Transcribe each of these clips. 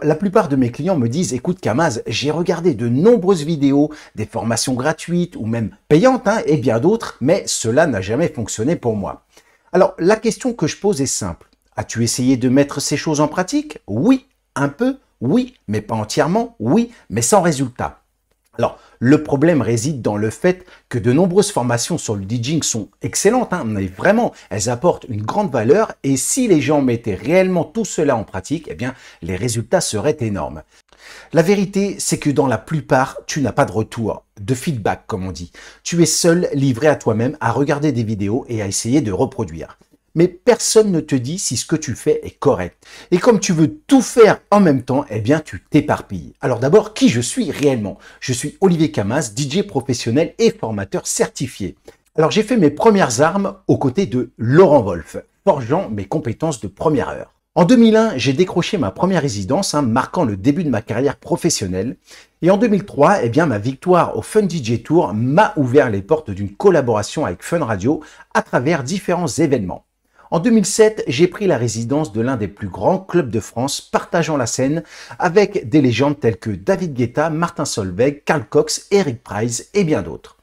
La plupart de mes clients me disent, écoute Kamaz, j'ai regardé de nombreuses vidéos, des formations gratuites ou même payantes et bien d'autres, mais cela n'a jamais fonctionné pour moi. Alors la question que je pose est simple. As-tu essayé de mettre ces choses en pratique? Oui, un peu, oui, mais pas entièrement, oui, mais sans résultat. Alors, le problème réside dans le fait que de nombreuses formations sur le DJing sont excellentes, mais vraiment, elles apportent une grande valeur et si les gens mettaient réellement tout cela en pratique, eh bien, les résultats seraient énormes. La vérité, c'est que dans la plupart, tu n'as pas de retour, de feedback comme on dit. Tu es seul, livré à toi-même, à regarder des vidéos et à essayer de reproduire. Mais personne ne te dit si ce que tu fais est correct. Et comme tu veux tout faire en même temps, eh bien tu t'éparpilles. Alors d'abord, qui je suis réellement? Je suis Olivier Kamaz, DJ professionnel et formateur certifié. Alors j'ai fait mes premières armes aux côtés de Laurent Wolf, forgeant mes compétences de première heure. En 2001, j'ai décroché ma première résidence, marquant le début de ma carrière professionnelle. Et en 2003, eh bien, ma victoire au Fun DJ Tour m'a ouvert les portes d'une collaboration avec Fun Radio à travers différents événements. En 2007, j'ai pris la résidence de l'un des plus grands clubs de France, partageant la scène avec des légendes telles que David Guetta, Martin Solveig, Carl Cox, Eric Price et bien d'autres.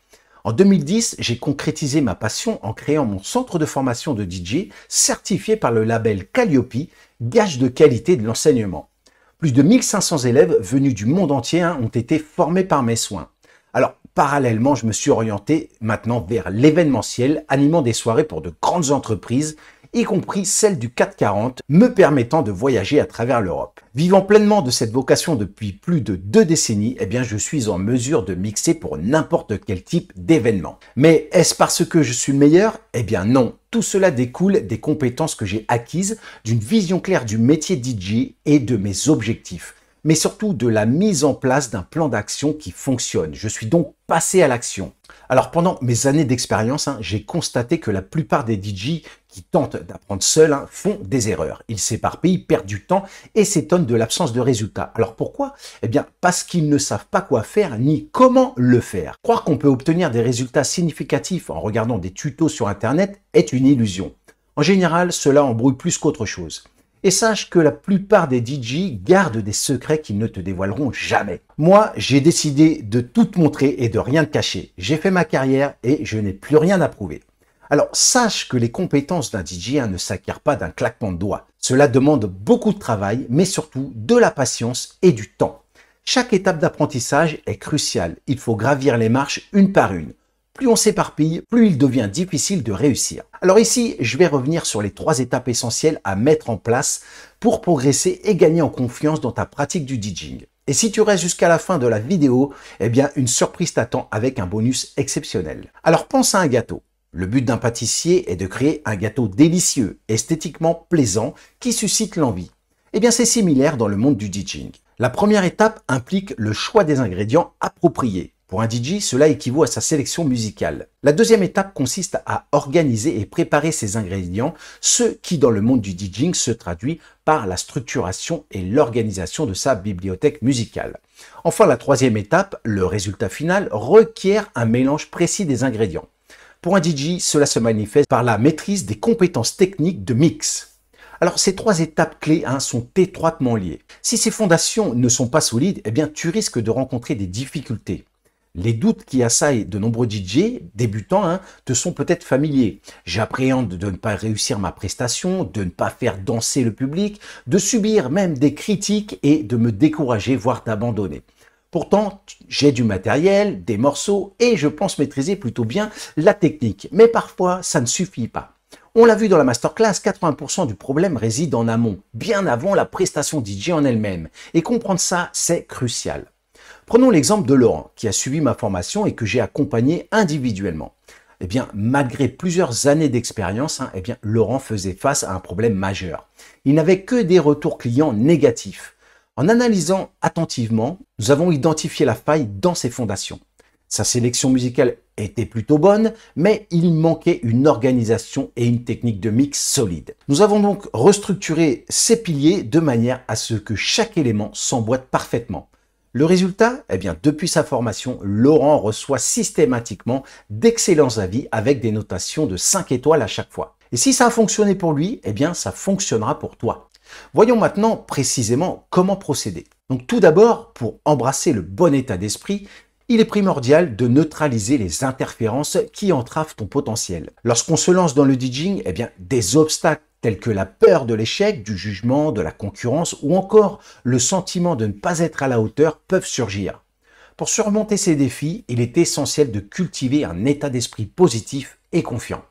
En 2010, j'ai concrétisé ma passion en créant mon centre de formation de DJ certifié par le label Calliope, gage de qualité de l'enseignement. Plus de 1500 élèves venus du monde entier ont été formés par mes soins. Alors, parallèlement, je me suis orienté maintenant vers l'événementiel, animant des soirées pour de grandes entreprises, y compris celle du CAC 40, me permettant de voyager à travers l'Europe. Vivant pleinement de cette vocation depuis plus de 2 décennies, eh bien, je suis en mesure de mixer pour n'importe quel type d'événement. Mais est-ce parce que je suis le meilleur? Eh bien non. Tout cela découle des compétences que j'ai acquises, d'une vision claire du métier DJ et de mes objectifs, mais surtout de la mise en place d'un plan d'action qui fonctionne. Je suis donc passé à l'action. Alors pendant mes années d'expérience, j'ai constaté que la plupart des DJ qui tentent d'apprendre seuls font des erreurs. Ils s'éparpillent, perdent du temps et s'étonnent de l'absence de résultats. Alors pourquoi? Eh bien parce qu'ils ne savent pas quoi faire ni comment le faire. Croire qu'on peut obtenir des résultats significatifs en regardant des tutos sur Internet est une illusion. En général, cela embrouille plus qu'autre chose. Et sache que la plupart des DJ gardent des secrets qu'ils ne te dévoileront jamais. Moi, j'ai décidé de tout te montrer et de rien te cacher. J'ai fait ma carrière et je n'ai plus rien à prouver. Alors, sache que les compétences d'un DJ ne s'acquièrent pas d'un claquement de doigts. Cela demande beaucoup de travail, mais surtout de la patience et du temps. Chaque étape d'apprentissage est cruciale. Il faut gravir les marches une par une. Plus on s'éparpille, plus il devient difficile de réussir. Alors ici, je vais revenir sur les 3 étapes essentielles à mettre en place pour progresser et gagner en confiance dans ta pratique du DJing. Et si tu restes jusqu'à la fin de la vidéo, eh bien une surprise t'attend avec un bonus exceptionnel. Alors pense à un gâteau. Le but d'un pâtissier est de créer un gâteau délicieux, esthétiquement plaisant, qui suscite l'envie. Eh bien c'est similaire dans le monde du DJing. La première étape implique le choix des ingrédients appropriés. Pour un DJ, cela équivaut à sa sélection musicale. La deuxième étape consiste à organiser et préparer ces ingrédients, ce qui dans le monde du DJing se traduit par la structuration et l'organisation de sa bibliothèque musicale. Enfin, la troisième étape, le résultat final, requiert un mélange précis des ingrédients. Pour un DJ, cela se manifeste par la maîtrise des compétences techniques de mix. Alors ces 3 étapes clés sont étroitement liées. Si ces fondations ne sont pas solides, eh bien tu risques de rencontrer des difficultés. Les doutes qui assaillent de nombreux DJ débutants te sont peut-être familiers. J'appréhende de ne pas réussir ma prestation, de ne pas faire danser le public, de subir même des critiques et de me décourager, voire d'abandonner. Pourtant, j'ai du matériel, des morceaux et je pense maîtriser plutôt bien la technique. Mais parfois, ça ne suffit pas. On l'a vu dans la masterclass, 80% du problème réside en amont, bien avant la prestation DJ en elle-même. Et comprendre ça, c'est crucial. Prenons l'exemple de Laurent, qui a suivi ma formation et que j'ai accompagné individuellement. Eh bien, malgré plusieurs années d'expérience, Laurent faisait face à un problème majeur. Il n'avait que des retours clients négatifs. En analysant attentivement, nous avons identifié la faille dans ses fondations. Sa sélection musicale était plutôt bonne, mais il manquait une organisation et une technique de mix solide. Nous avons donc restructuré ces piliers de manière à ce que chaque élément s'emboîte parfaitement. Le résultat, depuis sa formation, Laurent reçoit systématiquement d'excellents avis avec des notations de 5 étoiles à chaque fois. Et si ça a fonctionné pour lui, ça fonctionnera pour toi. Voyons maintenant précisément comment procéder. Donc tout d'abord, pour embrasser le bon état d'esprit, il est primordial de neutraliser les interférences qui entravent ton potentiel. Lorsqu'on se lance dans le DJing, eh bien, des obstacles tels que la peur de l'échec, du jugement, de la concurrence ou encore le sentiment de ne pas être à la hauteur peuvent surgir. Pour surmonter ces défis, il est essentiel de cultiver un état d'esprit positif et confiant.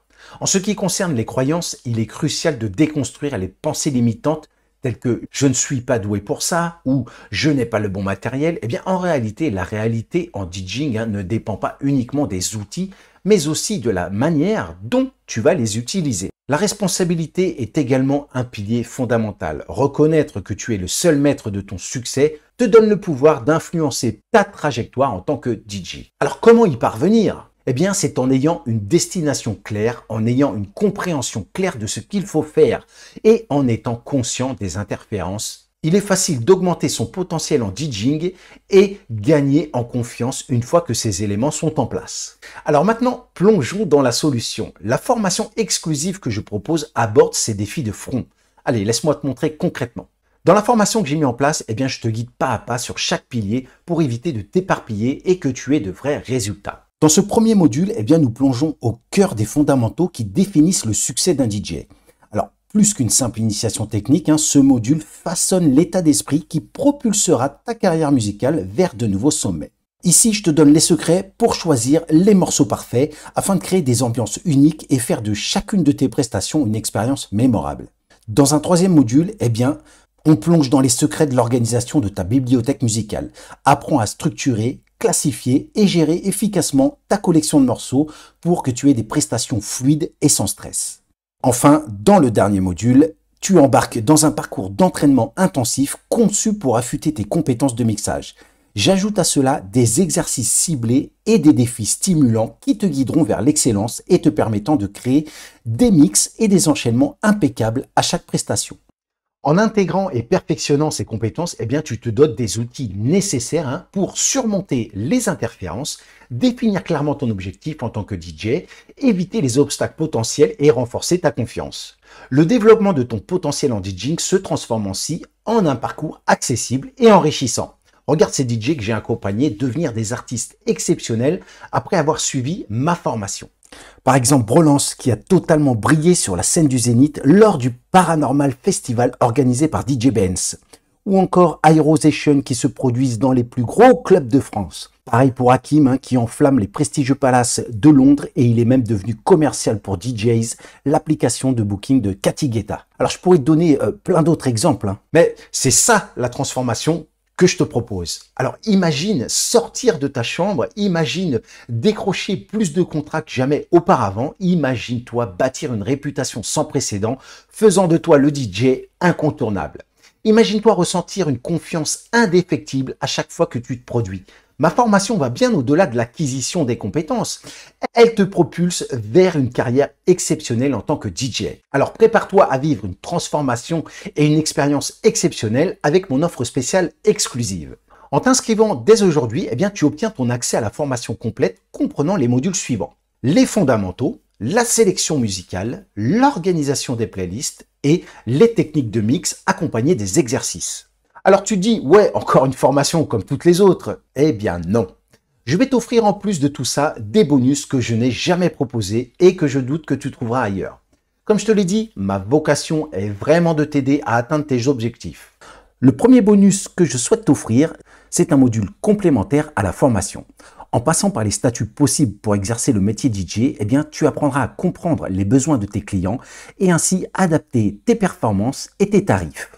En ce qui concerne les croyances, il est crucial de déconstruire les pensées limitantes telles que « je ne suis pas doué pour ça » ou « je n'ai pas le bon matériel ». Eh bien, en réalité, la réalité en DJing ne dépend pas uniquement des outils, mais aussi de la manière dont tu vas les utiliser. La responsabilité est également un pilier fondamental. Reconnaître que tu es le seul maître de ton succès te donne le pouvoir d'influencer ta trajectoire en tant que DJ. Alors, comment y parvenir ? Eh bien, c'est en ayant une destination claire, en ayant une compréhension claire de ce qu'il faut faire et en étant conscient des interférences. Il est facile d'augmenter son potentiel en DJing et gagner en confiance une fois que ces éléments sont en place. Alors maintenant, plongeons dans la solution. La formation exclusive que je propose aborde ces défis de front. Allez, laisse-moi te montrer concrètement. Dans la formation que j'ai mis en place, eh bien, je te guide pas à pas sur chaque pilier pour éviter de t'éparpiller et que tu aies de vrais résultats. Dans ce premier module, eh bien, nous plongeons au cœur des fondamentaux qui définissent le succès d'un DJ. Alors, plus qu'une simple initiation technique, ce module façonne l'état d'esprit qui propulsera ta carrière musicale vers de nouveaux sommets. Ici, je te donne les secrets pour choisir les morceaux parfaits afin de créer des ambiances uniques et faire de chacune de tes prestations une expérience mémorable. Dans un troisième module, eh bien, on plonge dans les secrets de l'organisation de ta bibliothèque musicale. Apprends à structurer, classifier et gérer efficacement ta collection de morceaux pour que tu aies des prestations fluides et sans stress. Enfin, dans le dernier module, tu embarques dans un parcours d'entraînement intensif conçu pour affûter tes compétences de mixage. J'ajoute à cela des exercices ciblés et des défis stimulants qui te guideront vers l'excellence et te permettant de créer des mix et des enchaînements impeccables à chaque prestation. En intégrant et perfectionnant ces compétences, eh bien, tu te dotes des outils nécessaires pour surmonter les interférences, définir clairement ton objectif en tant que DJ, éviter les obstacles potentiels et renforcer ta confiance. Le développement de ton potentiel en DJing se transforme ainsi en un parcours accessible et enrichissant. Regarde ces DJ que j'ai accompagnés devenir des artistes exceptionnels après avoir suivi ma formation. Par exemple, Brolance qui a totalement brillé sur la scène du Zénith lors du Paranormal Festival organisé par DJ Benz. Ou encore Aerosation qui se produisent dans les plus gros clubs de France. Pareil pour Hakim qui enflamme les prestigieux palaces de Londres et il est même devenu commercial pour DJs, l'application de booking de Cathy Guetta. Alors je pourrais te donner plein d'autres exemples. Mais c'est ça la transformation que je te propose. Alors imagine sortir de ta chambre, imagine décrocher plus de contrats que jamais auparavant, imagine-toi bâtir une réputation sans précédent, faisant de toi le DJ incontournable. Imagine-toi ressentir une confiance indéfectible à chaque fois que tu te produis. Ma formation va bien au-delà de l'acquisition des compétences. Elle te propulse vers une carrière exceptionnelle en tant que DJ. Alors prépare-toi à vivre une transformation et une expérience exceptionnelle avec mon offre spéciale exclusive. En t'inscrivant dès aujourd'hui, eh bien, tu obtiens ton accès à la formation complète comprenant les modules suivants. Les fondamentaux, la sélection musicale, l'organisation des playlists et les techniques de mix accompagnées des exercices. Alors tu dis, ouais, encore une formation comme toutes les autres. Eh bien non. Je vais t'offrir en plus de tout ça des bonus que je n'ai jamais proposés et que je doute que tu trouveras ailleurs. Comme je te l'ai dit, ma vocation est vraiment de t'aider à atteindre tes objectifs. Le premier bonus que je souhaite t'offrir, c'est un module complémentaire à la formation. En passant par les statuts possibles pour exercer le métier DJ, eh bien, tu apprendras à comprendre les besoins de tes clients et ainsi adapter tes performances et tes tarifs.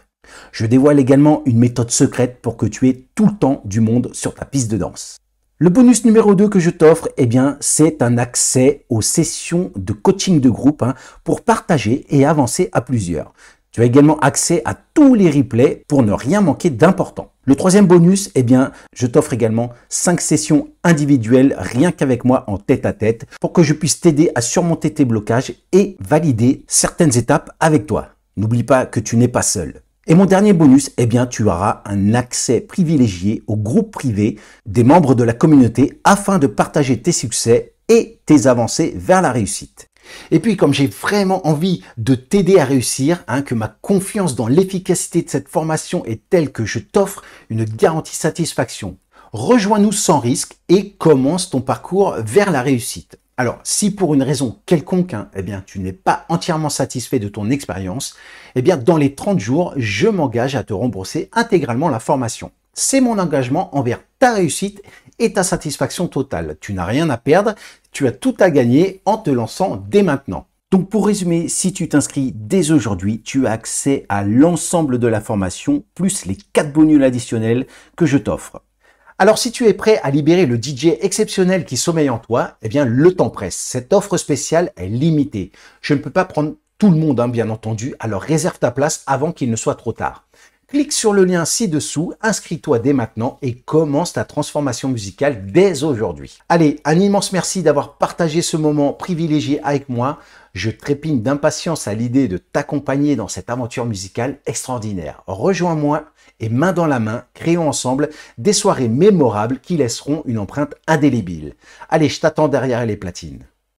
Je dévoile également une méthode secrète pour que tu aies tout le temps du monde sur ta piste de danse. Le bonus numéro 2 que je t'offre, eh bien, c'est un accès aux sessions de coaching de groupe pour partager et avancer à plusieurs. Tu as également accès à tous les replays pour ne rien manquer d'important. Le troisième bonus, eh bien, je t'offre également 5 sessions individuelles rien qu'avec moi en tête-à-tête pour que je puisse t'aider à surmonter tes blocages et valider certaines étapes avec toi. N'oublie pas que tu n'es pas seul. Et mon dernier bonus, eh bien, tu auras un accès privilégié au groupe privé des membres de la communauté afin de partager tes succès et tes avancées vers la réussite. Et puis, comme j'ai vraiment envie de t'aider à réussir, que ma confiance dans l'efficacité de cette formation est telle que je t'offre une garantie satisfaction. Rejoins-nous sans risque et commence ton parcours vers la réussite. Alors, si pour une raison quelconque, tu n'es pas entièrement satisfait de ton expérience, dans les 30 jours, je m'engage à te rembourser intégralement la formation. C'est mon engagement envers ta réussite et ta satisfaction totale. Tu n'as rien à perdre, tu as tout à gagner en te lançant dès maintenant. Donc pour résumer, si tu t'inscris dès aujourd'hui, tu as accès à l'ensemble de la formation, plus les 4 bonus additionnels que je t'offre. Alors si tu es prêt à libérer le DJ exceptionnel qui sommeille en toi, le temps presse. Cette offre spéciale est limitée. Je ne peux pas prendre tout le monde, bien entendu, alors réserve ta place avant qu'il ne soit trop tard. Clique sur le lien ci-dessous, inscris-toi dès maintenant et commence ta transformation musicale dès aujourd'hui. Allez, un immense merci d'avoir partagé ce moment privilégié avec moi. Je trépigne d'impatience à l'idée de t'accompagner dans cette aventure musicale extraordinaire. Rejoins-moi et main dans la main, créons ensemble des soirées mémorables qui laisseront une empreinte indélébile. Allez, je t'attends derrière les platines.